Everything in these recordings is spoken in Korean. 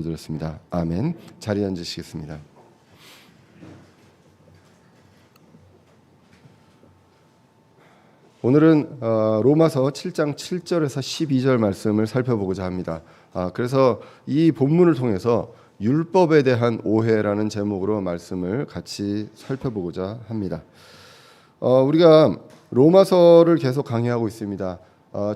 드렸습니다. 아멘. 자리에 앉으시겠습니다. 오늘은 로마서 7장 7절에서 12절 말씀을 살펴보고자 합니다. 그래서 이 본문을 통해서 율법에 대한 오해라는 제목으로 말씀을 같이 살펴보고자 합니다. 우리가 로마서를 계속 강의하고 있습니다.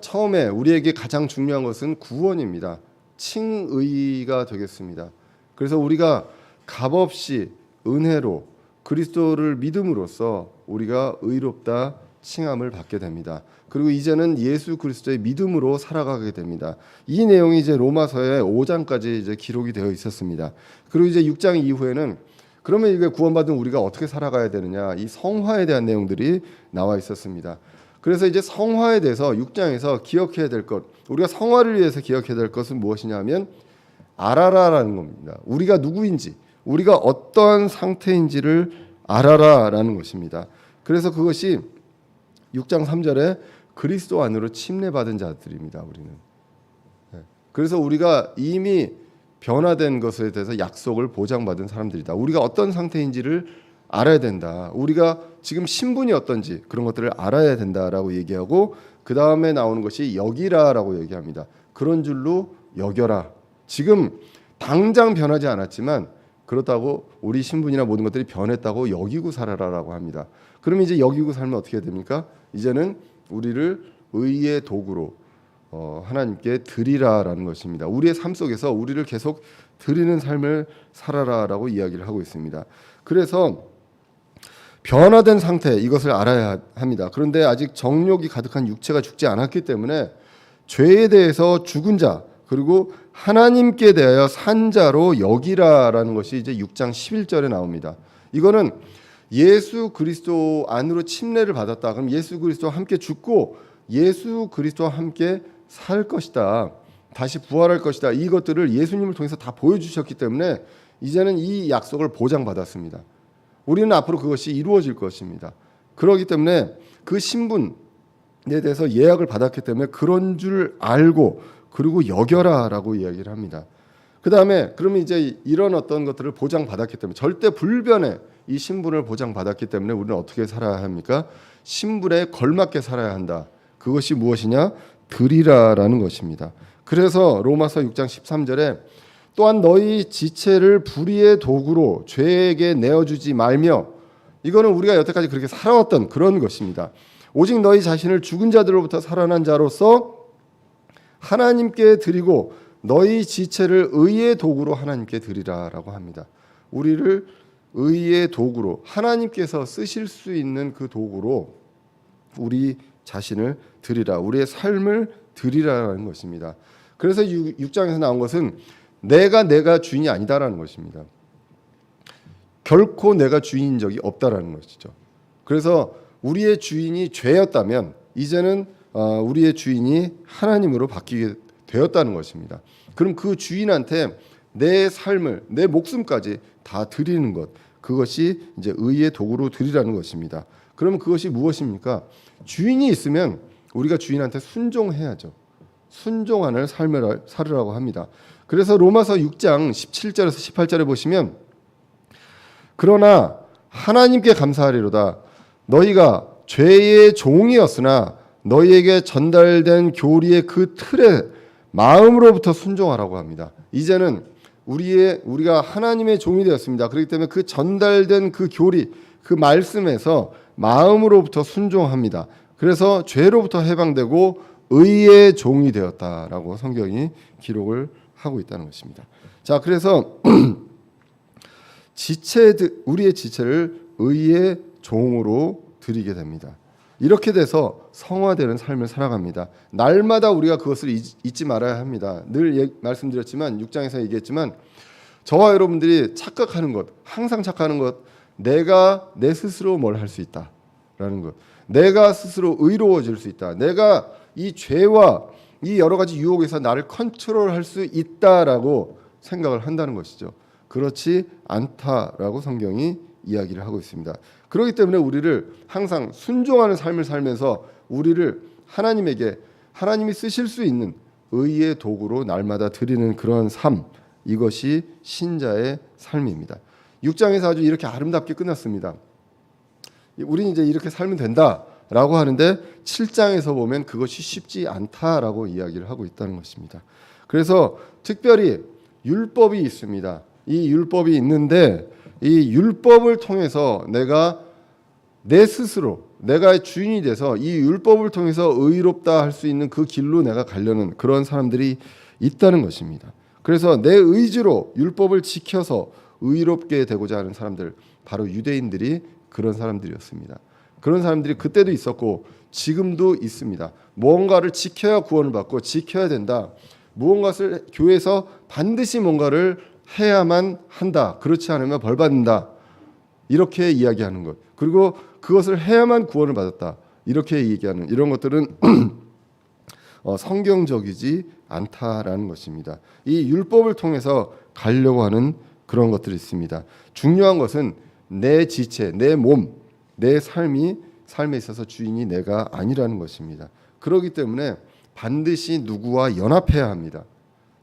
처음에 우리에게 가장 중요한 것은 구원입니다. 칭의가 되겠습니다. 그래서 우리가 값없이 은혜로 그리스도를 믿음으로써 우리가 의롭다 칭함을 받게 됩니다. 그리고 이제는 예수 그리스도의 믿음으로 살아가게 됩니다. 이 내용이 이제 로마서의 5장까지 이제 기록이 되어 있었습니다. 그리고 이제 6장 이후에는 그러면 이게 구원받은 우리가 어떻게 살아가야 되느냐, 이 성화에 대한 내용들이 나와 있었습니다. 그래서 이제 성화에 대해서 6장에서 기억해야 될 것, 우리가 성화를 위해서 기억해야 될 것은 무엇이냐면 알아라라는 겁니다. 우리가 누구인지, 우리가 어떠한 상태인지를 알아라라는 것입니다. 그래서 그것이 6장 3절에 그리스도 안으로 침례받은 자들입니다. 우리는. 그래서 우리가 이미 변화된 것에 대해서 약속을 보장받은 사람들이다. 우리가 어떤 상태인지를 알아야 된다. 우리가 지금 신분이 어떤지 그런 것들을 알아야 된다라고 얘기하고, 그 다음에 나오는 것이 여기라라고 얘기합니다. 그런 줄로 여겨라. 지금 당장 변하지 않았지만 그렇다고 우리 신분이나 모든 것들이 변했다고 여기고 살아라라고 합니다. 그러면 이제 여기고 살면 어떻게 됩니까? 이제는 우리를 의의 도구로 하나님께 드리라라는 것입니다. 우리의 삶 속에서 우리를 계속 드리는 삶을 살아라라고 이야기를 하고 있습니다. 그래서 변화된 상태, 이것을 알아야 합니다. 그런데 아직 정욕이 가득한 육체가 죽지 않았기 때문에 죄에 대해서 죽은 자, 그리고 하나님께 대하여 산 자로 여기라라는 것이 이제 6장 11절에 나옵니다. 이거는 예수 그리스도 안으로 침례를 받았다. 그럼 예수 그리스도와 함께 죽고 예수 그리스도와 함께 살 것이다. 다시 부활할 것이다. 이것들을 예수님을 통해서 다 보여주셨기 때문에 이제는 이 약속을 보장받았습니다. 우리는 앞으로 그것이 이루어질 것입니다. 그렇기 때문에 그 신분에 대해서 예약을 받았기 때문에 그런 줄 알고 그리고 여겨라라고 이야기를 합니다. 그 다음에 그러면 이제 이런 어떤 것들을 보장받았기 때문에 절대 불변의 이 신분을 보장받았기 때문에 우리는 어떻게 살아야 합니까? 신분에 걸맞게 살아야 한다. 그것이 무엇이냐? 드리라라는 것입니다. 그래서 로마서 6장 13절에 또한 너희 지체를 불의의 도구로 죄에게 내어주지 말며, 이거는 우리가 여태까지 그렇게 살아왔던 그런 것입니다. 오직 너희 자신을 죽은 자들로부터 살아난 자로서 하나님께 드리고 너희 지체를 의의 도구로 하나님께 드리라라고 합니다. 우리를 의의 도구로 하나님께서 쓰실 수 있는 그 도구로 우리 자신을 드리라, 우리의 삶을 드리라는 것입니다. 그래서 6장에서 나온 것은 내가 주인이 아니다라는 것입니다. 결코 내가 주인인 적이 없다라는 것이죠. 그래서 우리의 주인이 죄였다면 이제는 우리의 주인이 하나님으로 바뀌게 되었다는 것입니다. 그럼 그 주인한테 내 삶을, 내 목숨까지 다 드리는 것, 그것이 이제 의의 도구로 드리라는 것입니다. 그러면 그것이 무엇입니까? 주인이 있으면 우리가 주인한테 순종해야죠. 순종하는 삶을 살으라고 합니다. 그래서 로마서 6장 17절에서 18절에 보시면, 그러나 하나님께 감사하리로다. 너희가 죄의 종이었으나 너희에게 전달된 교리의 그 틀에 마음으로부터 순종하라고 합니다. 이제는 우리가 하나님의 종이 되었습니다. 그렇기 때문에 그 전달된 그 교리, 그 말씀에서 마음으로부터 순종합니다. 그래서 죄로부터 해방되고 의의 종이 되었다라고 성경이 기록을 하고 있다는 것입니다. 자, 그래서 우리의 지체를 의의 종으로 드리게 됩니다. 이렇게 돼서 성화되는 삶을 살아갑니다. 날마다 우리가 그것을 잊지 말아야 합니다. 늘 말씀드렸지만 6장에서 얘기했지만 저와 여러분들이 착각하는 것, 항상 착각하는 것, 내가 내 스스로 뭘 할 수 있다라는 것, 내가 스스로 의로워질 수 있다, 내가 이 죄와 이 여러 가지 유혹에서 나를 컨트롤할 수 있다라고 생각을 한다는 것이죠. 그렇지 않다라고 성경이 이야기를 하고 있습니다. 그렇기 때문에 우리를 항상 순종하는 삶을 살면서 우리를 하나님에게, 하나님이 쓰실 수 있는 의의 도구로 날마다 드리는 그런 삶, 이것이 신자의 삶입니다. 6장에서 아주 이렇게 아름답게 끝났습니다. 우리는 이제 이렇게 살면 된다라고 하는데 7장에서 보면 그것이 쉽지 않다라고 이야기를 하고 있다는 것입니다. 그래서 특별히 율법이 있습니다. 이 율법이 있는데 이 율법을 통해서 내가 내 스스로 내가 주인이 돼서 이 율법을 통해서 의롭다 할 수 있는 그 길로 내가 가려는 그런 사람들이 있다는 것입니다. 그래서 내 의지로 율법을 지켜서 의롭게 되고자 하는 사람들, 바로 유대인들이 그런 사람들이었습니다. 그런 사람들이 그때도 있었고 지금도 있습니다. 무언가를 지켜야 구원을 받고 지켜야 된다. 무언가를 교회에서 반드시 뭔가를 해야만 한다. 그렇지 않으면 벌 받는다. 이렇게 이야기하는 것. 그리고 그것을 해야만 구원을 받았다. 이렇게 얘기하는 이런 것들은 성경적이지 않다라는 것입니다. 이 율법을 통해서 가려고 하는 그런 것들이 있습니다. 중요한 것은 내 지체, 내 몸, 내 삶에 있어서 주인이 내가 아니라는 것입니다. 그렇기 때문에 반드시 누구와 연합해야 합니다.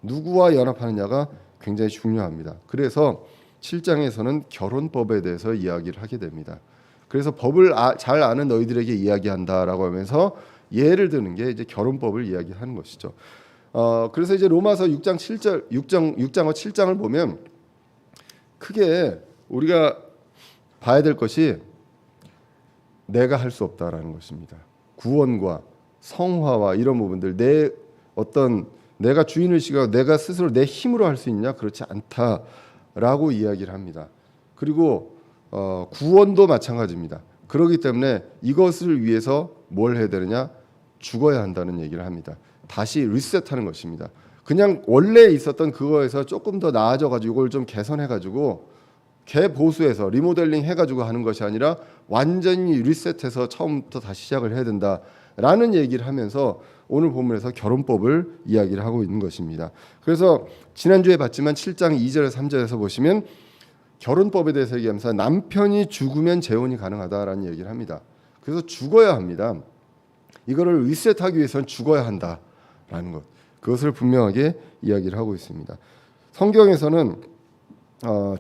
누구와 연합하느냐가 굉장히 중요합니다. 그래서 7장에서는 결혼법에 대해서 이야기를 하게 됩니다. 그래서 법을 잘 아는 너희들에게 이야기한다라고 하면서 예를 드는 게 이제 결혼법을 이야기하는 것이죠. 그래서 이제 로마서 6장 6장과 7장을 보면 크게 우리가 봐야 될 것이 내가 할 수 없다라는 것입니다. 구원과 성화와 이런 부분들 내가 주인의식하고 내가 스스로 내 힘으로 할 수 있냐? 그렇지 않다라고 이야기를 합니다. 그리고 구원도 마찬가지입니다. 그렇기 때문에 이것을 위해서 뭘 해야 되느냐? 죽어야 한다는 얘기를 합니다. 다시 리셋하는 것입니다. 그냥 원래 있었던 그거에서 조금 더 나아져가지고 이걸 좀 개선해가지고 개보수해서 리모델링 해가지고 하는 것이 아니라 완전히 리셋해서 처음부터 다시 시작을 해야 된다라는 얘기를 하면서 오늘 본문에서 결혼법을 이야기를 하고 있는 것입니다. 그래서 지난주에 봤지만 7장 2절에서 3절에서 보시면 결혼법에 대해서 얘기하면서 남편이 죽으면 재혼이 가능하다라는 얘기를 합니다. 그래서 죽어야 합니다. 이거를 리셋하기 위해서는 죽어야 한다라는 것. 그것을 분명하게 이야기를 하고 있습니다. 성경에서는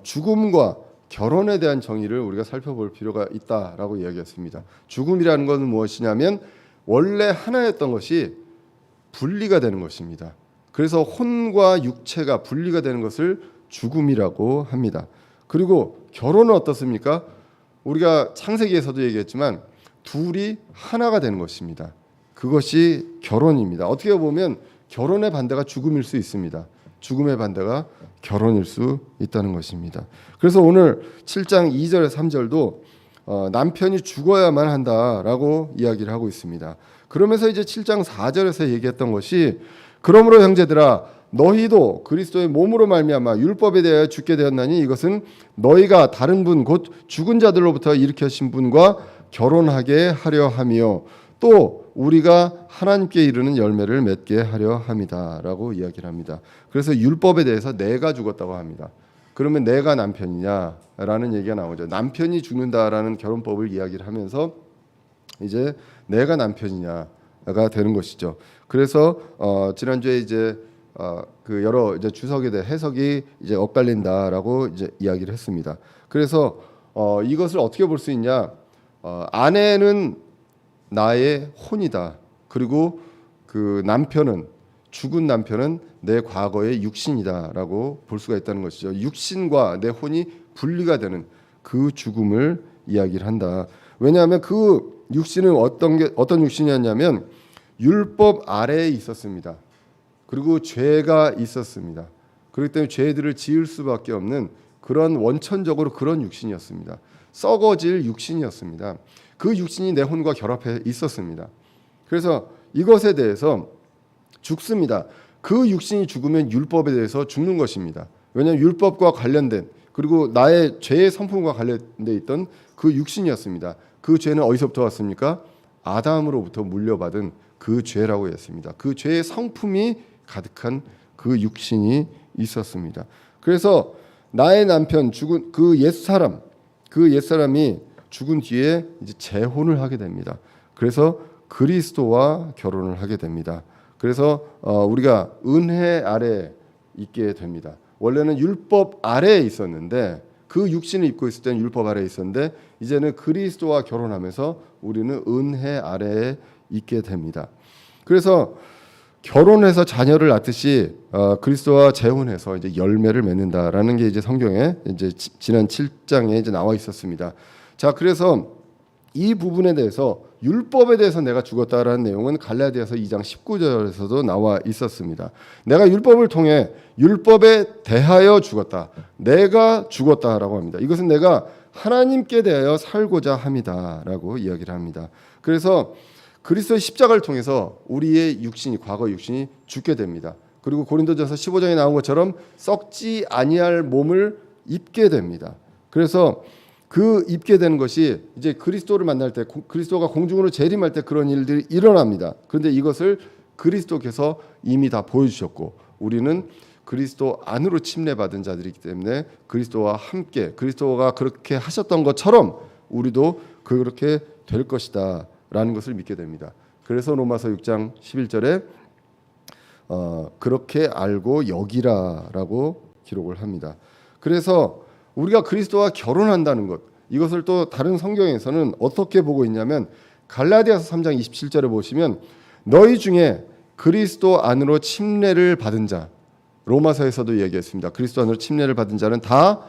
죽음과 결혼에 대한 정의를 우리가 살펴볼 필요가 있다라고 이야기했습니다. 죽음이라는 것은 무엇이냐면 원래 하나였던 것이 분리가 되는 것입니다. 그래서 혼과 육체가 분리가 되는 것을 죽음이라고 합니다. 그리고 결혼은 어떻습니까? 우리가 창세기에서도 얘기했지만 둘이 하나가 되는 것입니다. 그것이 결혼입니다. 어떻게 보면 결혼의 반대가 죽음일 수 있습니다. 죽음의 반대가 결혼일 수 있다는 것입니다. 그래서 오늘 7장 2절 3절도 남편이 죽어야만 한다라고 이야기를 하고 있습니다. 그러면서 이제 7장 4절에서 얘기했던 것이 그러므로 형제들아 너희도 그리스도의 몸으로 말미암아 율법에 대하여 죽게 되었나니 이것은 너희가 다른 분 곧 죽은 자들로부터 일으키신 분과 결혼하게 하려 함이요 또 우리가 하나님께 이르는 열매를 맺게 하려 함이다라고 이야기를 합니다. 그래서 율법에 대해서 내가 죽었다고 합니다. 그러면 내가 남편이냐라는 얘기가 나오죠. 남편이 죽는다라는 결혼법을 이야기를 하면서 이제 내가 남편이냐가 되는 것이죠. 그래서 지난주에 이제 그 여러 이제 주석에 대해 해석이 이제 엇갈린다라고 이제 이야기를 했습니다. 그래서 이것을 어떻게 볼 수 있냐? 아내는 나의 혼이다. 그리고 그 죽은 남편은 내 과거의 육신이다라고 볼 수가 있다는 것이죠. 육신과 내 혼이 분리가 되는 그 죽음을 이야기를 한다. 왜냐하면 그 육신은 어떤 육신이었냐면 율법 아래에 있었습니다. 그리고 죄가 있었습니다. 그렇기 때문에 죄들을 지을 수밖에 없는 그런 원천적으로 그런 육신이었습니다. 썩어질 육신이었습니다. 그 육신이 내 혼과 결합해 있었습니다. 그래서 이것에 대해서 죽습니다. 그 육신이 죽으면 율법에 대해서 죽는 것입니다. 왜냐하면 율법과 관련된 그리고 나의 죄의 성품과 관련돼 있던 그 육신이었습니다. 그 죄는 어디서부터 왔습니까? 아담으로부터 물려받은 그 죄라고 했습니다. 그 죄의 성품이 가득한 그 육신이 있었습니다. 그래서 나의 남편 죽은 그 옛사람이 죽은 뒤에 이제 재혼을 하게 됩니다. 그래서 그리스도와 결혼을 하게 됩니다. 그래서 우리가 은혜 아래 있게 됩니다. 원래는 율법 아래에 있었는데 그 육신을 입고 있을 때는 율법 아래에 있었는데 이제는 그리스도와 결혼하면서 우리는 은혜 아래에 있게 됩니다. 그래서 결혼해서 자녀를 낳듯이 그리스도와 재혼해서 이제 열매를 맺는다라는 게 이제 성경에 이제 지난 7장에 이제 나와 있었습니다. 자, 그래서 이 부분에 대해서 율법에 대해서 내가 죽었다라는 내용은 갈라디아서 2장 19절에서도 나와 있었습니다. 내가 율법을 통해 율법에 대하여 죽었다. 내가 죽었다라고 합니다. 이것은 내가 하나님께 대하여 살고자 함이다라고 이야기를 합니다. 그래서 그리스도의 십자가를 통해서 우리의 육신이 과거 육신이 죽게 됩니다. 그리고 고린도전서 15장에 나온 것처럼 썩지 아니할 몸을 입게 됩니다. 그래서 그 입게 되는 것이 이제 그리스도를 만날 때 그리스도가 공중으로 재림할 때 그런 일들이 일어납니다. 그런데 이것을 그리스도께서 이미 다 보여주셨고 우리는 그리스도 안으로 침례받은 자들이기 때문에 그리스도와 함께 그리스도가 그렇게 하셨던 것처럼 우리도 그렇게 될 것이다 라는 것을 믿게 됩니다. 그래서 로마서 6장 11절에 그렇게 알고 여기라라고 기록을 합니다. 그래서 우리가 그리스도와 결혼한다는 것, 이것을 또 다른 성경에서는 어떻게 보고 있냐면 갈라디아서 3장 27절에 보시면 너희 중에 그리스도 안으로 침례를 받은 자, 로마서에서도 얘기했습니다. 그리스도 안으로 침례를 받은 자는 다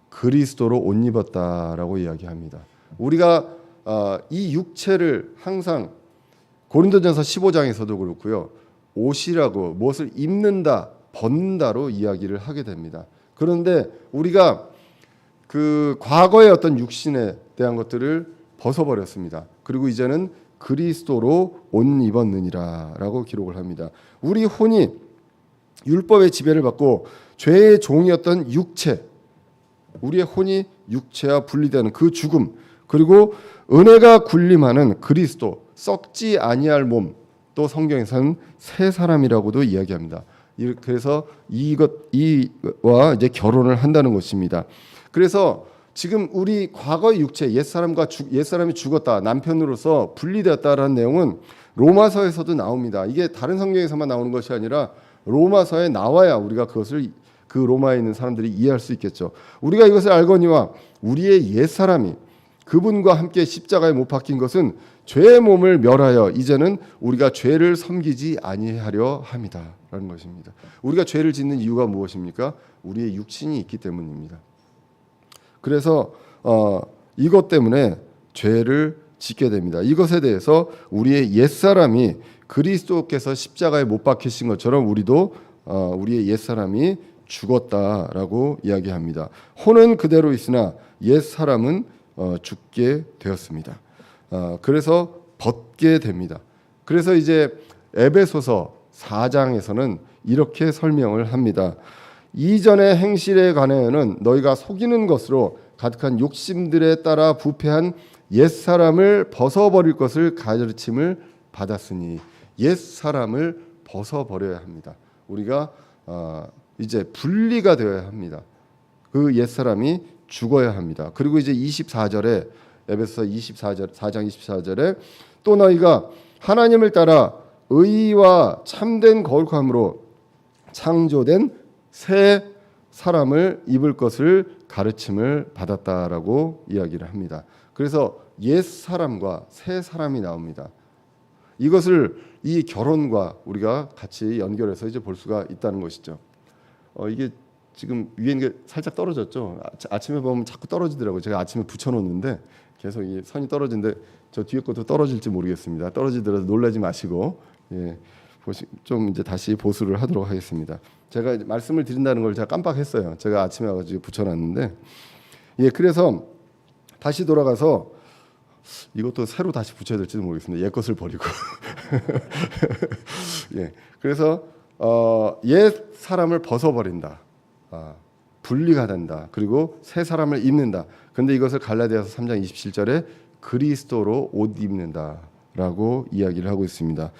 그리스도로 옷 입었다라고 이야기합니다. 우리가 이 육체를 항상 고린도전서 15장에서도 그렇고요. 옷이라고 무엇을 입는다, 벗는다로 이야기를 하게 됩니다. 그런데 우리가 그 과거의 어떤 육신에 대한 것들을 벗어버렸습니다. 그리고 이제는 그리스도로 옷 입었느니라라고 기록을 합니다. 우리 혼이 율법의 지배를 받고 죄의 종이었던 육체, 우리의 혼이 육체와 분리되는 그 죽음, 그리고 은혜가 군림하는 그리스도, 썩지 아니할 몸, 또 성경에서는 새 사람이라고도 이야기합니다. 그래서 이와 이제 결혼을 한다는 것입니다. 그래서 지금 우리 과거의 육체 옛사람이 죽었다, 남편으로서 분리되었다라는 내용은 로마서에서도 나옵니다. 이게 다른 성경에서만 나오는 것이 아니라 로마서에 나와야 우리가 그것을 그 로마에 있는 사람들이 이해할 수 있겠죠. 우리가 이것을 알거니와 우리의 옛사람이 그분과 함께 십자가에 못 박힌 것은 죄의 몸을 멸하여 이제는 우리가 죄를 섬기지 아니하려 함이다라는 것입니다. 우리가 죄를 짓는 이유가 무엇입니까? 우리의 육신이 있기 때문입니다. 그래서 이것 때문에 죄를 짓게 됩니다. 이것에 대해서 우리의 옛사람이 그리스도께서 십자가에 못 박히신 것처럼 우리도 우리의 옛사람이 죽었다라고 이야기합니다. 혼은 그대로 있으나 옛사람은 죽게 되었습니다. 그래서 벗게 됩니다. 그래서 이제 에베소서 4장에서는 이렇게 설명을 합니다. 이전의 행실에 관하여는 너희가 속이는 것으로 가득한 욕심들에 따라 부패한 옛사람을 벗어버릴 것을 가르침을 받았으니 옛사람을 벗어버려야 합니다. 우리가 이제 분리가 되어야 합니다. 그 옛사람이 죽어야 합니다. 그리고 이제 24절에 에베소서 4장 24절에 또 너희가 하나님을 따라 의와 참된 거룩함으로 창조된 새 사람을 입을 것을 가르침을 받았다라고 이야기를 합니다. 그래서 옛 사람과 새 사람이 나옵니다. 이것을 이 결혼과 우리가 같이 연결해서 이제 볼 수가 있다는 것이죠. 이게 지금 위에 있는 게 살짝 떨어졌죠. 아침에 보면 자꾸 떨어지더라고요. 제가 아침에 붙여놓는데 계속 이 선이 떨어지는데 저 뒤에 것도 떨어질지 모르겠습니다. 떨어지더라도 놀라지 마시고 좀 이제 다시 보수를 하도록 하겠습니다. 제가 말씀을 드린다는 걸 제가 깜빡했어요. 제가 아침에 와가지고 붙여놨는데 그래서 다시 돌아가서 이것도 새로 다시 붙여야 될지도 모르겠습니다. 옛 것을 버리고 그래서 옛 사람을 벗어버린다. 분리가 된다. 그리고 새 사람을 입는다. 그런데 이것을 갈라디아서 3장 27절에 그리스도로 옷 입는다라고 이야기를 하고 있습니다.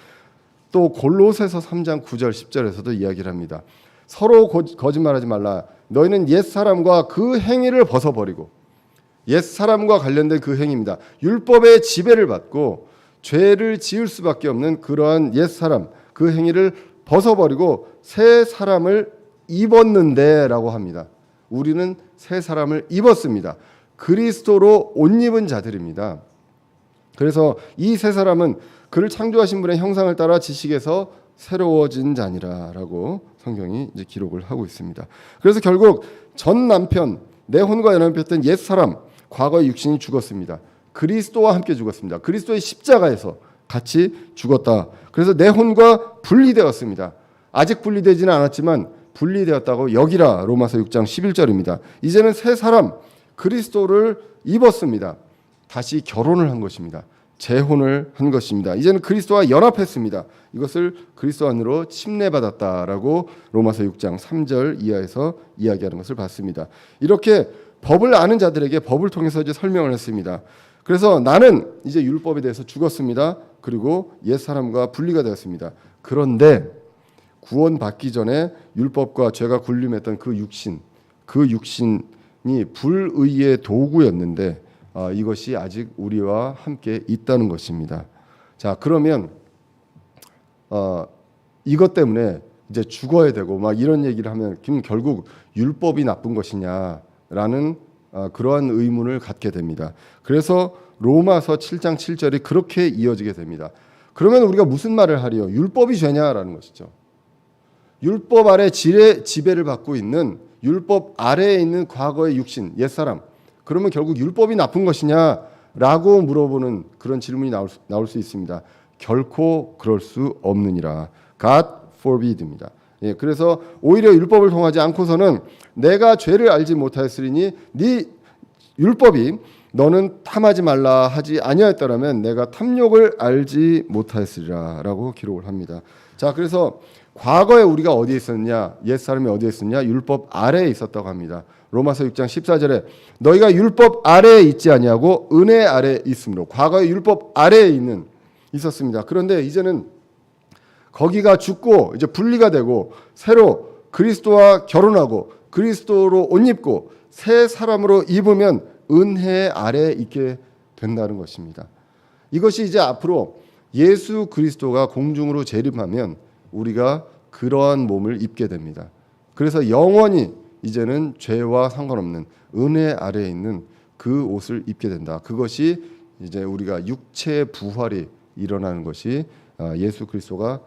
또 골로새서 3장 9절 10절에서도 이야기를 합니다. 서로 거짓말하지 말라. 너희는 옛 사람과 그 행위를 벗어버리고 옛 사람과 관련된 그 행위입니다. 율법의 지배를 받고 죄를 지을 수밖에 없는 그러한 옛 사람 그 행위를 벗어버리고 새 사람을 입었는데라고 합니다. 우리는 새 사람을 입었습니다. 그리스도로 옷 입은 자들입니다. 그래서 이 새 사람은 그를 창조하신 분의 형상을 따라 지식에서 새로워진 자니라라고 성경이 이제 기록을 하고 있습니다. 그래서 결국 전 남편, 내 혼과 연합했던 옛 사람, 과거의 육신이 죽었습니다. 그리스도와 함께 죽었습니다. 그리스도의 십자가에서 같이 죽었다. 그래서 내 혼과 분리되었습니다. 아직 분리되지는 않았지만 분리되었다고 여기라. 로마서 6장 11절입니다. 이제는 새 사람 그리스도를 입었습니다. 다시 결혼을 한 것입니다. 재혼을 한 것입니다. 이제는 그리스도와 연합했습니다. 이것을 그리스도 안으로 침례받았다라고 로마서 6장 3절 이하에서 이야기하는 것을 봤습니다. 이렇게 법을 아는 자들에게 법을 통해서 이제 설명을 했습니다. 그래서 나는 이제 율법에 대해서 죽었습니다. 그리고 옛 사람과 분리가 되었습니다. 그런데 구원받기 전에 율법과 죄가 군림했던 그 육신이 불의의 도구였는데 이것이 아직 우리와 함께 있다는 것입니다. 자, 그러면 이것 때문에 이제 죽어야 되고 막 이런 얘기를 하면 결국 율법이 나쁜 것이냐라는 그러한 의문을 갖게 됩니다. 그래서 로마서 7장 7절이 그렇게 이어지게 됩니다. 그러면 우리가 무슨 말을 하리요? 율법이 죄냐라는 것이죠. 율법 아래 지배를 받고 있는 율법 아래에 있는 과거의 육신, 옛사람. 그러면 결국 율법이 나쁜 것이냐라고 물어보는 그런 질문이 나올 수 있습니다. 결코 그럴 수 없느니라. God forbid입니다. 예, 그래서 오히려 율법을 통하지 않고서는 내가 죄를 알지 못하였으리니 네 율법이 너는 탐하지 말라 하지 아니하였더라면 내가 탐욕을 알지 못하였으리라라고 기록을 합니다. 자, 그래서 과거에 우리가 어디에 있었냐? 옛사람이 어디에 있었냐? 율법 아래에 있었다고 합니다. 로마서 6장 14절에 너희가 율법 아래에 있지 아니하고 은혜 아래에 있으므로 과거에 율법 아래에 있었습니다. 그런데 이제는 거기가 죽고 이제 분리가 되고 새로 그리스도와 결혼하고 그리스도로 옷 입고 새 사람으로 입으면 은혜 아래에 있게 된다는 것입니다. 이것이 이제 앞으로 예수 그리스도가 공중으로 재림하면 우리가 그러한 몸을 입게 됩니다. 그래서 영원히 이제는 죄와 상관없는 은혜 아래에 있는 그 옷을 입게 된다. 그것이 이제 우리가 육체의 부활이 일어나는 것이 예수 그리스도가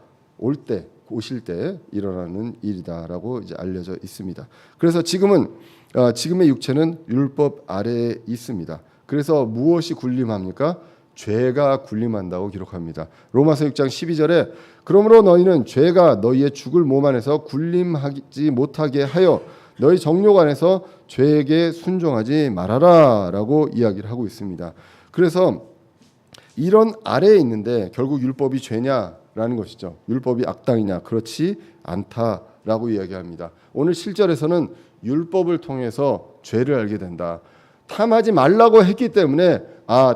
오실 때 일어나는 일이다라고 이제 알려져 있습니다. 그래서 지금의 육체는 율법 아래에 있습니다. 그래서 무엇이 군림합니까? 죄가 군림한다고 기록합니다. 로마서 6장 12절에 그러므로 너희는 죄가 너희의 죽을 몸 안에서 군림하지 못하게 하여 너희 정욕 안에서 죄에게 순종하지 말아라라고 이야기를 하고 있습니다. 그래서 이런 아래에 있는데 결국 율법이 죄냐라는 것이죠. 율법이 악당이냐? 그렇지 않다라고 이야기합니다. 오늘 7절에서는 율법을 통해서 죄를 알게 된다. 탐하지 말라고 했기 때문에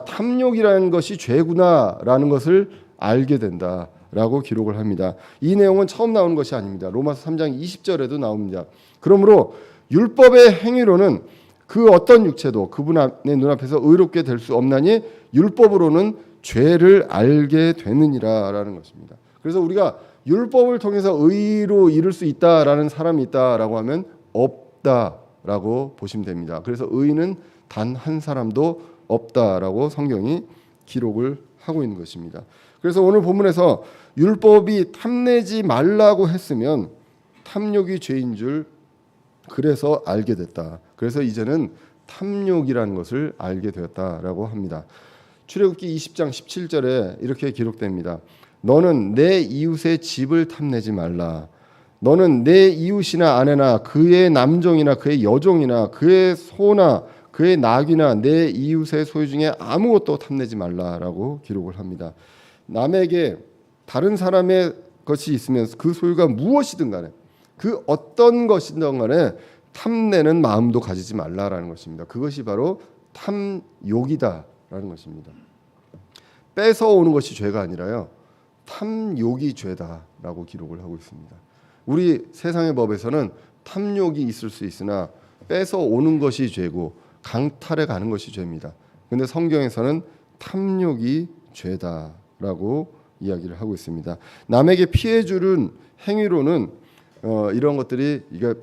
탐욕이라는 것이 죄구나라는 것을 알게 된다라고 기록을 합니다. 이 내용은 처음 나오는 것이 아닙니다. 로마서 3장 20절에도 나옵니다. 그러므로 율법의 행위로는 그 어떤 육체도 그분의 눈앞에서 의롭게 될 수 없나니 율법으로는 죄를 알게 되느니라라는 것입니다. 그래서 우리가 율법을 통해서 의로 이룰 수 있다라는 사람이 있다라고 하면 없다라고 보시면 됩니다. 그래서 의인은 단 한 사람도 없다라고 성경이 기록을 하고 있는 것입니다. 그래서 오늘 본문에서 율법이 탐내지 말라고 했으면 탐욕이 죄인 줄 그래서 알게 됐다. 그래서 이제는 탐욕이라는 것을 알게 되었다라고 합니다. 출애굽기 20장 17절에 이렇게 기록됩니다. 너는 내 이웃의 집을 탐내지 말라. 너는 내 이웃이나 아내나 그의 남종이나 그의 여종이나 그의 소나 그의 낙이나 내 이웃의 소유 중에 아무것도 탐내지 말라라고 기록을 합니다. 남에게 다른 사람의 것이 있으면 그 소유가 무엇이든 간에 그 어떤 것이든 간에 탐내는 마음도 가지지 말라라는 것입니다. 그것이 바로 탐욕이다라는 것입니다. 뺏어오는 것이 죄가 아니라요. 탐욕이 죄다라고 기록을 하고 있습니다. 우리 세상의 법에서는 탐욕이 있을 수 있으나 뺏어오는 것이 죄고 강탈해 가는 것이 죄입니다. 그런데 성경에서는 탐욕이 죄다라고 이야기를 하고 있습니다. 남에게 피해 주는 행위로는 이런 것들이 이게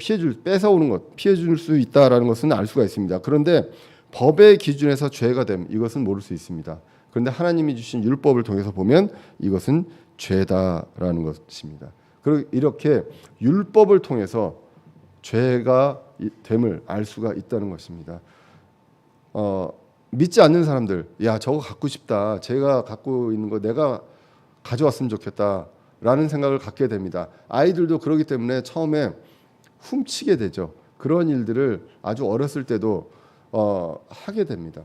뺏어오는 것, 피해줄 수 있다라는 것은 알 수가 있습니다. 그런데 법의 기준에서 죄가 됨, 이것은 모를 수 있습니다. 그런데 하나님이 주신 율법을 통해서 보면 이것은 죄다라는 것입니다. 그리고 이렇게 율법을 통해서 죄가 됨을 알 수가 있다는 것입니다. 믿지 않는 사람들, 야 저거 갖고 싶다, 제가 갖고 있는 거 내가 가져왔으면 좋겠다라는 생각을 갖게 됩니다. 아이들도 그러기 때문에 처음에 훔치게 되죠. 그런 일들을 아주 어렸을 때도 하게 됩니다.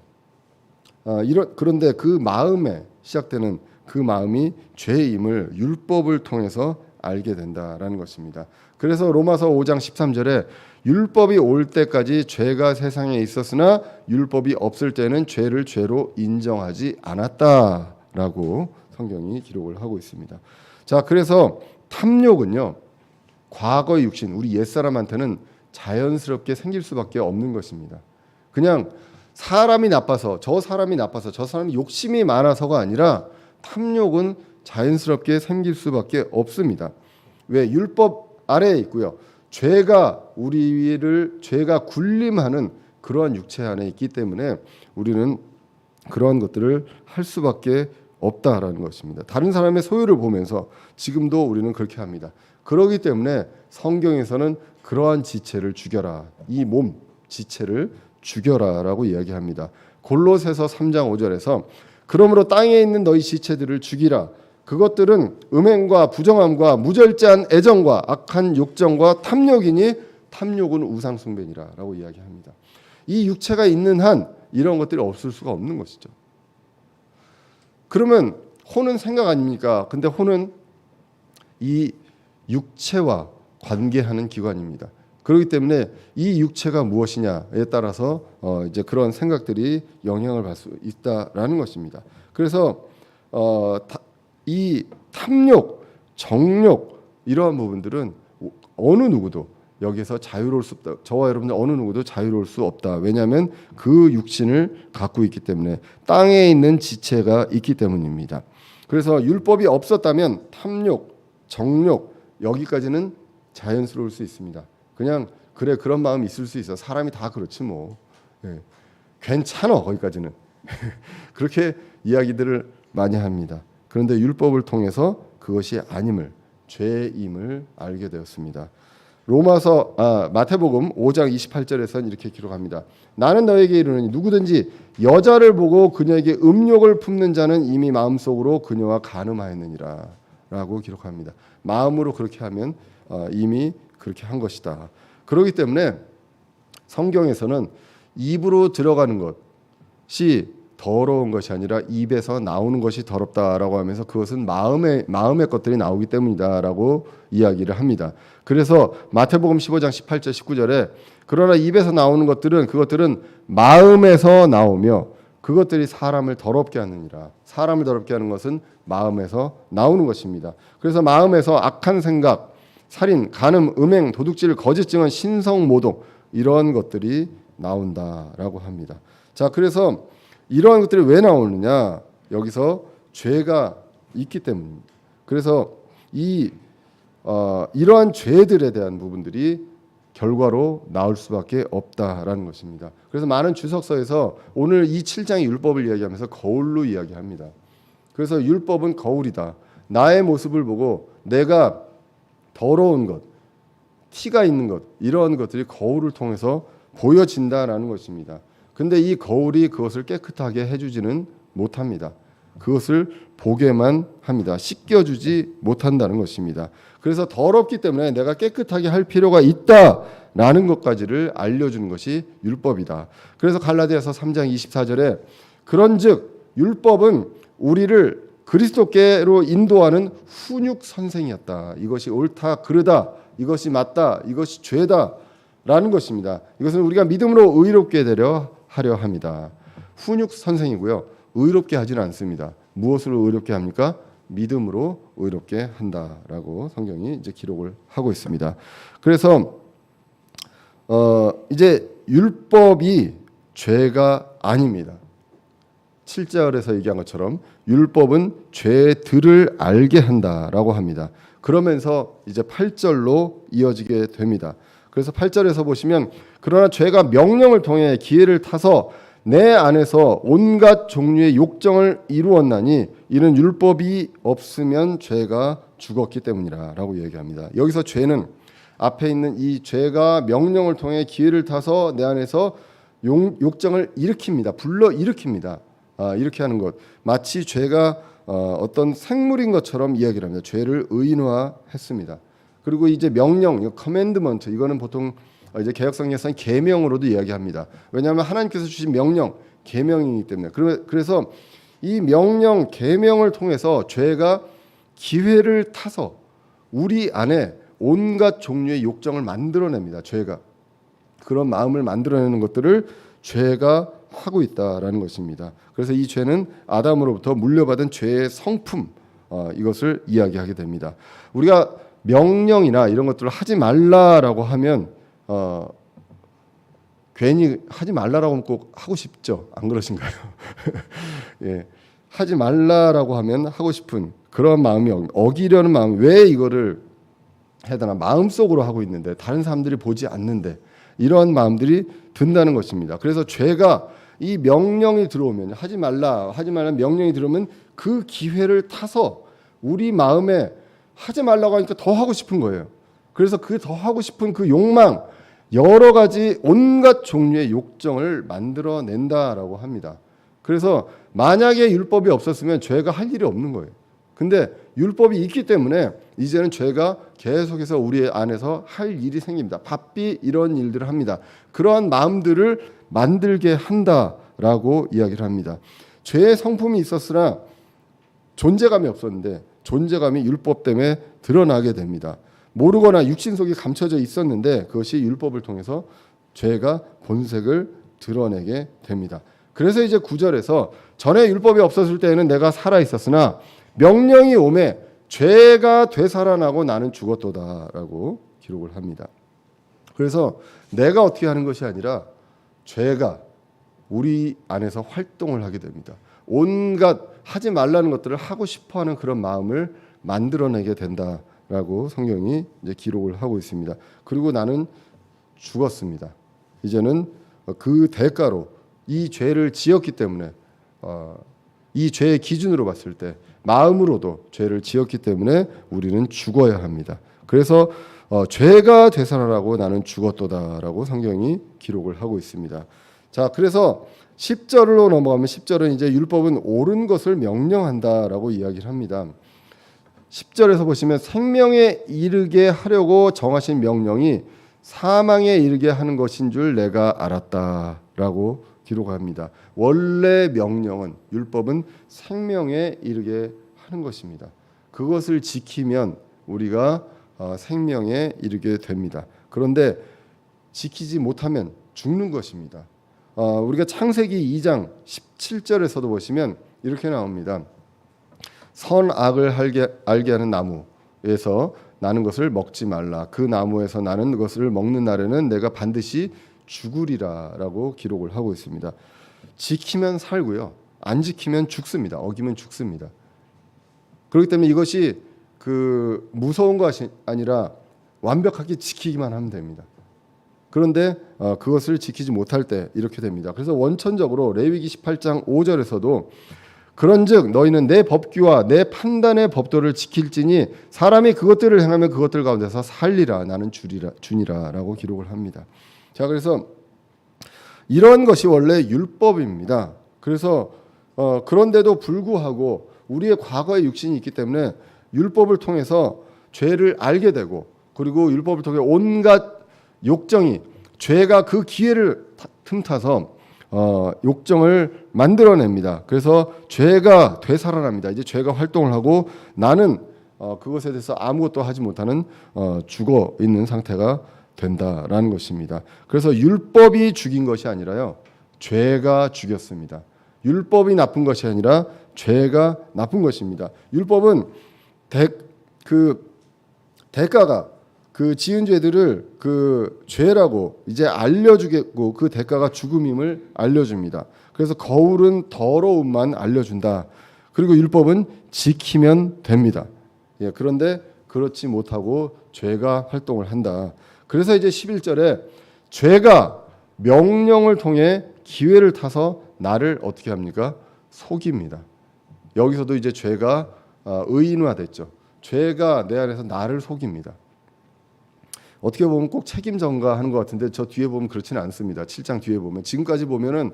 그런데 그 마음에 시작되는 그 마음이 죄임을 율법을 통해서 알게 된다라는 것입니다. 그래서 로마서 5장 13절에 율법이 올 때까지 죄가 세상에 있었으나 율법이 없을 때는 죄를 죄로 인정하지 않았다라고 성경이 기록을 하고 있습니다. 자, 그래서 탐욕은요, 과거의 육신, 우리 옛사람한테는 자연스럽게 생길 수밖에 없는 것입니다. 그냥 사람이 나빠서, 저 사람이 욕심이 많아서가 아니라 탐욕은 자연스럽게 생길 수밖에 없습니다. 왜? 율법 아래에 있고요. 죄가 군림하는 그러한 육체 안에 있기 때문에 우리는 그러한 것들을 할 수밖에 없다라는 것입니다. 다른 사람의 소유를 보면서 지금도 우리는 그렇게 합니다. 그렇기 때문에 성경에서는 그러한 지체를 죽여라. 이 몸 지체를 죽여라라고 이야기합니다. 골로새서 3장 5절에서 그러므로 땅에 있는 너희 지체들을 죽이라. 그것들은 음행과 부정함과 무절제한 애정과 악한 욕정과 탐욕이니 탐욕은 우상 숭배니라라고 이야기합니다. 이 육체가 있는 한 이런 것들이 없을 수가 없는 것이죠. 그러면 혼은 생각 아닙니까? 근데 혼은 이 육체와 관계하는 기관입니다. 그렇기 때문에 이 육체가 무엇이냐에 따라서 이제 그런 생각들이 영향을 받을 수 있다라는 것입니다. 그래서 이 탐욕, 정욕 이러한 부분들은 어느 누구도 여기서 자유로울 수 없다. 저와 여러분들 어느 누구도 자유로울 수 없다. 왜냐하면 그 육신을 갖고 있기 때문에 땅에 있는 지체가 있기 때문입니다. 그래서 율법이 없었다면 탐욕, 정욕 여기까지는 자연스러울 수 있습니다. 그냥 그래 그런 마음이 있을 수 있어. 사람이 다 그렇지 뭐. 괜찮아 거기까지는. 그렇게 이야기들을 많이 합니다. 그런데 율법을 통해서 그것이 아님을, 죄임을 알게 되었습니다. 마태복음 5장 28절에서는 이렇게 기록합니다. 나는 너에게 이르노니 누구든지 여자를 보고 그녀에게 음욕을 품는 자는 이미 마음속으로 그녀와 간음하였느니라 라고 기록합니다. 마음으로 그렇게 하면 이미 그렇게 한 것이다. 그렇기 때문에 성경에서는 입으로 들어가는 것이 더러운 것이 아니라 입에서 나오는 것이 더럽다라고 하면서 그것은 마음의 것들이 나오기 때문이다라고 이야기를 합니다. 그래서 마태복음 15장 18절 19절에 그러나 입에서 나오는 그것들은 마음에서 나오며 그것들이 사람을 더럽게 하느니라. 사람을 더럽게 하는 것은 마음에서 나오는 것입니다. 그래서 마음에서 악한 생각, 살인, 간음, 음행, 도둑질, 거짓 증언, 신성 모독 이런 것들이 나온다라고 합니다. 자, 그래서 이러한 것들이 왜 나오느냐? 여기서 죄가 있기 때문입니다. 그래서 이러한 죄들에 대한 부분들이 결과로 나올 수밖에 없다라는 것입니다. 그래서 많은 주석서에서 오늘 이 7장의 율법을 이야기하면서 거울로 이야기합니다. 그래서 율법은 거울이다. 나의 모습을 보고 내가 더러운 것, 티가 있는 것 이러한 것들이 거울을 통해서 보여진다라는 것입니다. 근데 이 거울이 그것을 깨끗하게 해주지는 못합니다. 그것을 보게만 합니다. 씻겨주지 못한다는 것입니다. 그래서 더럽기 때문에 내가 깨끗하게 할 필요가 있다라는 것까지를 알려주는 것이 율법이다. 그래서 갈라디아서 3장 24절에 그런즉 율법은 우리를 그리스도께로 인도하는 훈육 선생이었다. 이것이 옳다, 그르다, 이것이 맞다, 이것이 죄다라는 것입니다. 이것은 우리가 믿음으로 의롭게 되려 하려 합니다. 훈육 선생이고요. 의롭게 하지는 않습니다. 무엇으로 의롭게 합니까? 믿음으로 의롭게 한다라고 성경이 이제 기록을 하고 있습니다. 그래서 이제 율법이 죄가 아닙니다. 7절에서 얘기한 것처럼 율법은 죄들을 알게 한다라고 합니다. 그러면서 이제 8절로 이어지게 됩니다. 그래서 8절에서 보시면 그러나 죄가 명령을 통해 기회를 타서 내 안에서 온갖 종류의 욕정을 이루었나니 이는 율법이 없으면 죄가 죽었기 때문이라라고 얘기합니다. 여기서 죄는 앞에 있는 이 죄가 명령을 통해 기회를 타서 내 안에서 욕정을 일으킵니다. 불러 일으킵니다. 이렇게 하는 것 마치 죄가 어떤 생물인 것처럼 이야기를 합니다. 죄를 의인화했습니다. 그리고 이제 명령, 커맨드먼트 이거는 보통 이제 개혁성경에서는 계명으로도 이야기합니다. 왜냐하면 하나님께서 주신 명령, 계명이기 때문에. 그래서 이 명령, 계명을 통해서 죄가 기회를 타서 우리 안에 온갖 종류의 욕정을 만들어냅니다. 죄가 그런 마음을 만들어내는 것들을 죄가 하고 있다라는 것입니다. 그래서 이 죄는 아담으로부터 물려받은 죄의 성품 이것을 이야기하게 됩니다. 우리가 명령이나 이런 것들을 하지 말라라고 하면 괜히 하지 말라라고 하면 꼭 하고 싶죠. 안 그러신가요? 예, 하지 말라라고 하면 하고 싶은 그런 마음이 어기려는 마음. 왜 이거를 해야 되나? 마음속으로 하고 있는데 다른 사람들이 보지 않는데 이러한 마음들이 든다는 것입니다. 그래서 죄가 이 명령이 들어오면 하지 말라 명령이 들어오면 그 기회를 타서 우리 마음에 하지 말라고 하니까 더 하고 싶은 거예요. 그래서 그 더 하고 싶은 그 욕망 여러 가지 온갖 종류의 욕정을 만들어낸다라고 합니다. 그래서 만약에 율법이 없었으면 죄가 할 일이 없는 거예요. 근데 율법이 있기 때문에 이제는 죄가 계속해서 우리 안에서 할 일이 생깁니다. 바삐 이런 일들을 합니다. 그러한 마음들을 만들게 한다라고 이야기를 합니다. 죄의 성품이 있었으나 존재감이 없었는데 존재감이 율법 때문에 드러나게 됩니다. 모르거나 육신 속에 감춰져 있었는데 그것이 율법을 통해서 죄가 본색을 드러내게 됩니다. 그래서 이제 9절에서 전에 율법이 없었을 때에는 내가 살아 있었으나 명령이 오매 죄가 되살아나고 나는 죽었도다라고 기록을 합니다. 그래서 내가 어떻게 하는 것이 아니라 죄가 우리 안에서 활동을 하게 됩니다. 온갖 하지 말라는 것들을 하고 싶어하는 그런 마음을 만들어내게 된다라고 성경이 이제 기록을 하고 있습니다. 그리고 나는 죽었습니다. 이제는 그 대가로 이 죄를 지었기 때문에 이 죄의 기준으로 봤을 때 마음으로도 죄를 지었기 때문에 우리는 죽어야 합니다. 그래서 죄가 되살아나고 나는 죽었도다라고 성경이 기록을 하고 있습니다. 자, 그래서 10절로 넘어가면 10절은 이제 율법은 옳은 것을 명령한다라고 이야기를 합니다. 10절에서 보시면 생명에 이르게 하려고 정하신 명령이 사망에 이르게 하는 것인 줄 내가 알았다라고 기록합니다. 원래 명령은 율법은 생명에 이르게 하는 것입니다. 그것을 지키면 우리가 생명에 이르게 됩니다. 그런데 지키지 못하면 죽는 것입니다. 우리가 창세기 2장 17절에서도 보시면 이렇게 나옵니다. 선악을 알게 하는 나무에서 나는 것을 먹지 말라. 그 나무에서 나는 것을 먹는 날에는 내가 반드시 죽으리라라고 기록을 하고 있습니다. 지키면 살고요. 안 지키면 죽습니다. 어기면 죽습니다. 그렇기 때문에 이것이 무서운 것이 아니라 완벽하게 지키기만 하면 됩니다. 그런데 그것을 지키지 못할 때 이렇게 됩니다. 그래서 원천적으로 레위기 18장 5절에서도 그런즉 너희는 내 법규와 내 판단의 법도를 지킬지니 사람이 그것들을 행하면 그것들 가운데서 살리라. 나는 주니라라고 기록을 합니다. 자, 그래서 이런 것이 원래 율법입니다. 그래서 그런데도 불구하고 우리의 과거의 육신이 있기 때문에 율법을 통해서 죄를 알게 되고 그리고 율법을 통해 온갖 욕정이 죄가 그 기회를 틈타서 욕정을 만들어냅니다. 그래서 죄가 되살아납니다. 이제 죄가 활동을 하고 나는 그것에 대해서 아무것도 하지 못하는 죽어 있는 상태가 된다라는 것입니다. 그래서 율법이 죽인 것이 아니라요, 죄가 죽였습니다. 율법이 나쁜 것이 아니라 죄가 나쁜 것입니다. 율법은 대가가 그 지은 죄들을 그 죄라고 이제 알려주겠고 그 대가가 죽음임을 알려줍니다. 그래서 거울은 더러움만 알려준다. 그리고 율법은 지키면 됩니다. 예, 그런데 그렇지 못하고 죄가 활동을 한다. 그래서 이제 11절에 죄가 명령을 통해 기회를 타서 나를 어떻게 합니까? 속입니다. 여기서도 이제 죄가 의인화됐죠. 죄가 내 안에서 나를 속입니다. 어떻게 보면 꼭 책임 전가하는 것 같은데 저 뒤에 보면 그렇지는 않습니다. 7장 뒤에 보면 지금까지 보면은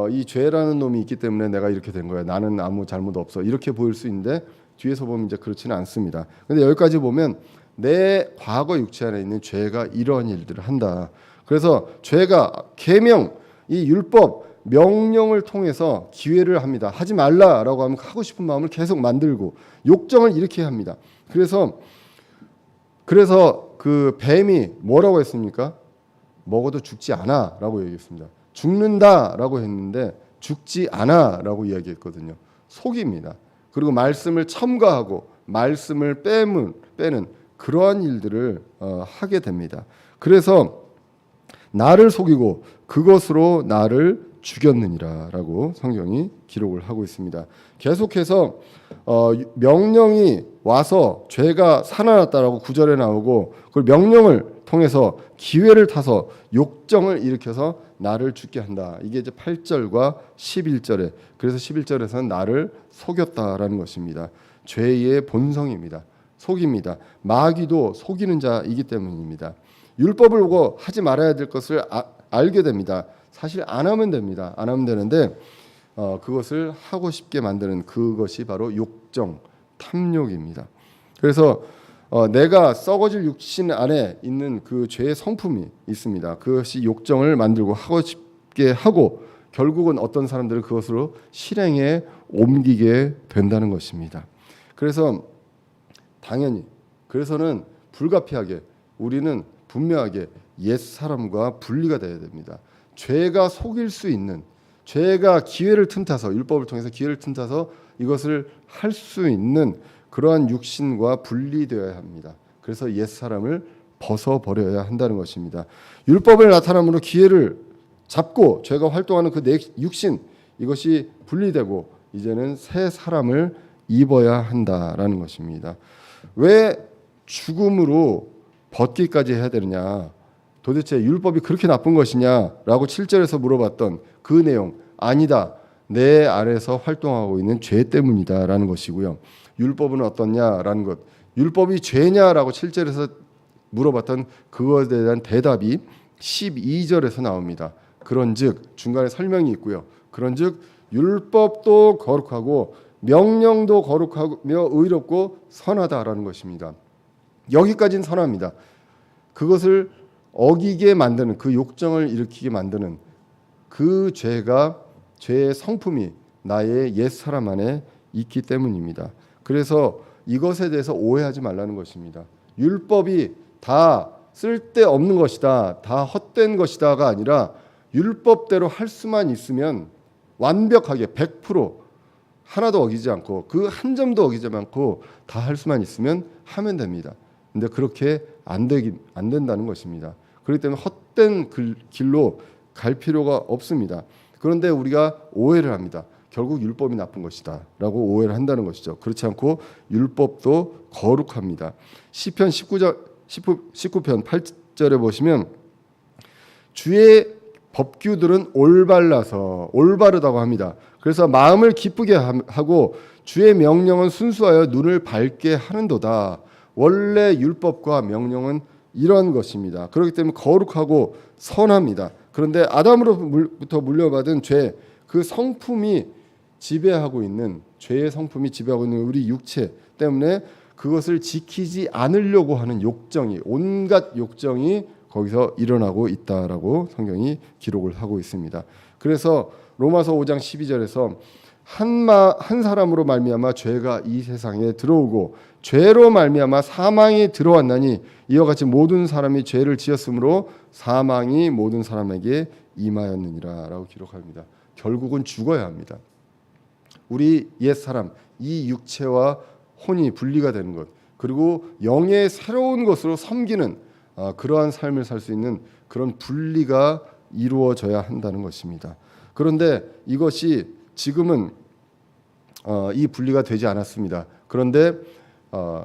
이 죄라는 놈이 있기 때문에 내가 이렇게 된 거야. 나는 아무 잘못 없어. 이렇게 보일 수 있는데 뒤에서 보면 이제 그렇지는 않습니다. 근데 여기까지 보면 내 과거 육체 안에 있는 죄가 이런 일들을 한다. 그래서 죄가 계명, 이 율법, 명령을 통해서 기회를 합니다. 하지 말라라고 하면 하고 싶은 마음을 계속 만들고 욕정을 일으키게 합니다. 그래서 그 뱀이 뭐라고 했습니까? 먹어도 죽지 않아라고 얘기했습니다. 죽는다라고 했는데 죽지 않아라고 이야기했거든요. 속입니다. 그리고 말씀을 첨가하고 말씀을 빼는 그러한 일들을 하게 됩니다. 그래서 나를 속이고 그것으로 나를 죽였느니라라고 성경이 기록을 하고 있습니다. 계속해서 명령이 와서 죄가 살아났다라고 9절에 나오고 그 명령을 통해서 기회를 타서 욕정을 일으켜서 나를 죽게 한다. 이게 이제 8절과 11절에 그래서 11절에서는 나를 속였다라는 것입니다. 죄의 본성입니다. 속입니다. 마귀도 속이는 자이기 때문입니다. 율법을 보고 하지 말아야 될 것을 알게 됩니다. 사실 안 하면 됩니다. 안 하면 되는데 그것을 하고 싶게 만드는 그것이 바로 욕정, 탐욕입니다. 그래서 내가 썩어질 육신 안에 있는 그 죄의 성품이 있습니다. 그것이 욕정을 만들고 하고 싶게 하고 결국은 어떤 사람들은 그것으로 실행에 옮기게 된다는 것입니다. 그래서 당연히 그래서는 불가피하게 우리는 분명하게 옛 사람과 분리가 돼야 됩니다. 죄가 속일 수 있는 죄가 기회를 틈타서 율법을 통해서 기회를 틈타서 이것을 할 수 있는 그러한 육신과 분리되어야 합니다. 그래서 옛 사람을 벗어버려야 한다는 것입니다. 율법을 나타남으로 기회를 잡고 죄가 활동하는 그 내 육신 이것이 분리되고 이제는 새 사람을 입어야 한다라는 것입니다. 왜 죽음으로 벗기까지 해야 되느냐? 도대체 율법이 그렇게 나쁜 것이냐라고 7절에서 물어봤던 그 내용 아니다. 내 안에서 활동하고 있는 죄 때문이다라는 것이고요. 율법은 어떻냐라는 것. 율법이 죄냐라고 7절에서 물어봤던 그것에 대한 대답이 12절에서 나옵니다. 그런즉 중간에 설명이 있고요. 그런즉 율법도 거룩하고 명령도 거룩하며 의롭고 선하다라는 것입니다. 여기까지는 선합니다. 그것을 어기게 만드는 그 욕정을 일으키게 만드는 그 죄의 성품이 나의 옛 사람 안에 있기 때문입니다. 그래서 이것에 대해서 오해하지 말라는 것입니다. 율법이 다 쓸데없는 것이다, 다 헛된 것이다가 아니라 율법대로 할 수만 있으면 완벽하게 100% 하나도 어기지 않고 그 한 점도 어기지 않고 다 할 수만 있으면 하면 됩니다. 근데 그렇게 안 된다는 것입니다. 그렇기 때문에 헛된 길로 갈 필요가 없습니다. 그런데 우리가 오해를 합니다. 결국 율법이 나쁜 것이다 라고 오해를 한다는 것이죠. 그렇지 않고 율법도 거룩합니다. 시편 19편 8절에 보시면 주의 법규들은 올바르다고 합니다. 그래서 마음을 기쁘게 하고 주의 명령은 순수하여 눈을 밝게 하는도다. 원래 율법과 명령은 이런 것입니다. 그렇기 때문에 거룩하고 선합니다. 그런데 아담으로부터 물려받은 죄, 그 성품이 지배하고 있는 죄의 성품이 지배하고 있는 우리 육체 때문에 그것을 지키지 않으려고 하는 온갖 욕정이 거기서 일어나고 있다라고 성경이 기록을 하고 있습니다. 그래서 로마서 5장 12절에서 한 사람으로 말미암아 죄가 이 세상에 들어오고 죄로 말미암아 사망이 들어왔나니 이와 같이 모든 사람이 죄를 지었으므로 사망이 모든 사람에게 임하였느니라라고 기록합니다. 결국은 죽어야 합니다. 우리 옛 사람 이 육체와 혼이 분리가 되는 것 그리고 영의 새로운 것으로 섬기는 그러한 삶을 살 수 있는 그런 분리가 이루어져야 한다는 것입니다. 그런데 이것이 지금은 이 분리가 되지 않았습니다. 그런데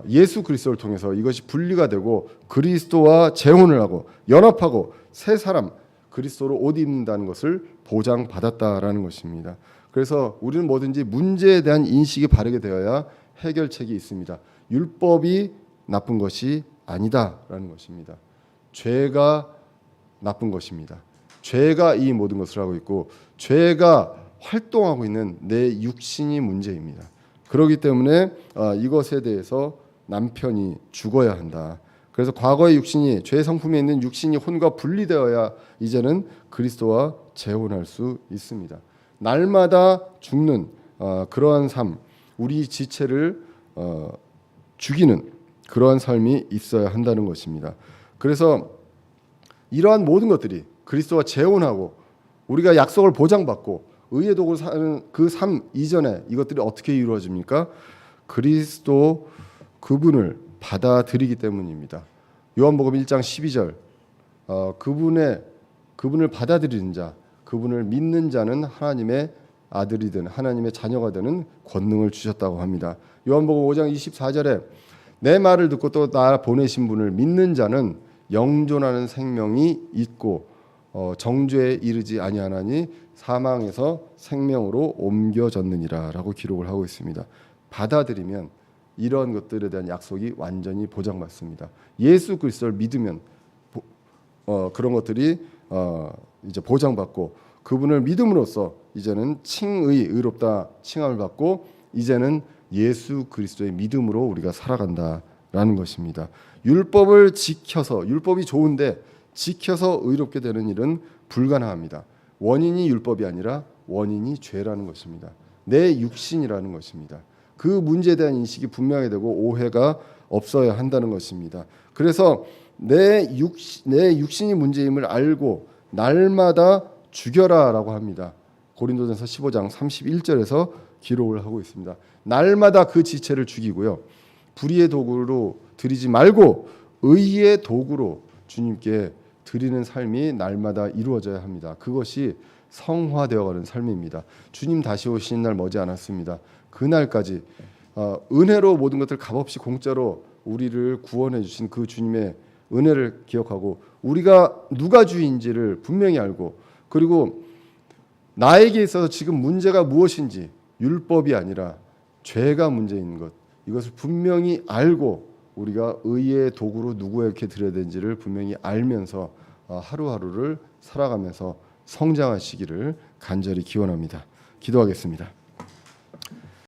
예수 그리스도를 통해서 이것이 분리가 되고 그리스도와 재혼을 하고 연합하고 새 사람 그리스도로 옷 입는다는 것을 보장받았다라는 것입니다. 그래서 우리는 뭐든지 문제에 대한 인식이 바르게 되어야 해결책이 있습니다. 율법이 나쁜 것이 아니다라는 것입니다. 죄가 나쁜 것입니다. 죄가 이 모든 것을 하고 있고 죄가 활동하고 있는 내 육신이 문제입니다. 그렇기 때문에 이것에 대해서 남편이 죽어야 한다. 그래서 과거의 육신이 죄 성품에 있는 육신이 혼과 분리되어야 이제는 그리스도와 재혼할 수 있습니다. 날마다 죽는 그러한 삶, 우리 지체를 죽이는 그러한 삶이 있어야 한다는 것입니다. 그래서 이러한 모든 것들이 그리스도와 재혼하고 우리가 약속을 보장받고 의의 도구로 사는 그 삶 이전에 이것들이 어떻게 이루어집니까? 그리스도 그분을 받아들이기 때문입니다. 요한복음 1장 12절 그분을 받아들이는 자, 그분을 믿는 자는 하나님의 아들이든 하나님의 자녀가 되는 권능을 주셨다고 합니다. 요한복음 5장 24절에 내 말을 듣고 또 나 보내신 분을 믿는 자는 영존하는 생명이 있고 정죄에 이르지 아니하나니 사망에서 생명으로 옮겨졌느니라라고 기록을 하고 있습니다. 받아들이면 이런 것들에 대한 약속이 완전히 보장받습니다. 예수 그리스도를 믿으면 그런 것들이 이제 보장받고 그분을 믿음으로써 이제는 의롭다 칭함을 받고 이제는 예수 그리스도의 믿음으로 우리가 살아간다라는 것입니다. 율법을 지켜서 율법이 좋은데 지켜서 의롭게 되는 일은 불가능합니다. 원인이 율법이 아니라 원인이 죄라는 것입니다. 내 육신이라는 것입니다. 그 문제에 대한 인식이 분명히 되고 오해가 없어야 한다는 것입니다. 그래서 내 육신이 문제임을 알고 날마다 죽여라라고 합니다. 고린도전서 15장 31절에서 기록을 하고 있습니다. 날마다 그 지체를 죽이고요. 불의의 도구로 드리지 말고 의의 도구로 주님께 드리는 삶이 날마다 이루어져야 합니다. 그것이 성화되어가는 삶입니다. 주님 다시 오시는 날 머지 않았습니다. 그날까지 은혜로 모든 것들 값없이 공짜로 우리를 구원해 주신 그 주님의 은혜를 기억하고 우리가 누가 주인지를 분명히 알고 그리고 나에게 있어서 지금 문제가 무엇인지 율법이 아니라 죄가 문제인 것 이것을 분명히 알고 우리가 의의 도구로 누구에게 드려야 되는지를 분명히 알면서 하루하루를 살아가면서 성장하시기를 간절히 기원합니다. 기도하겠습니다.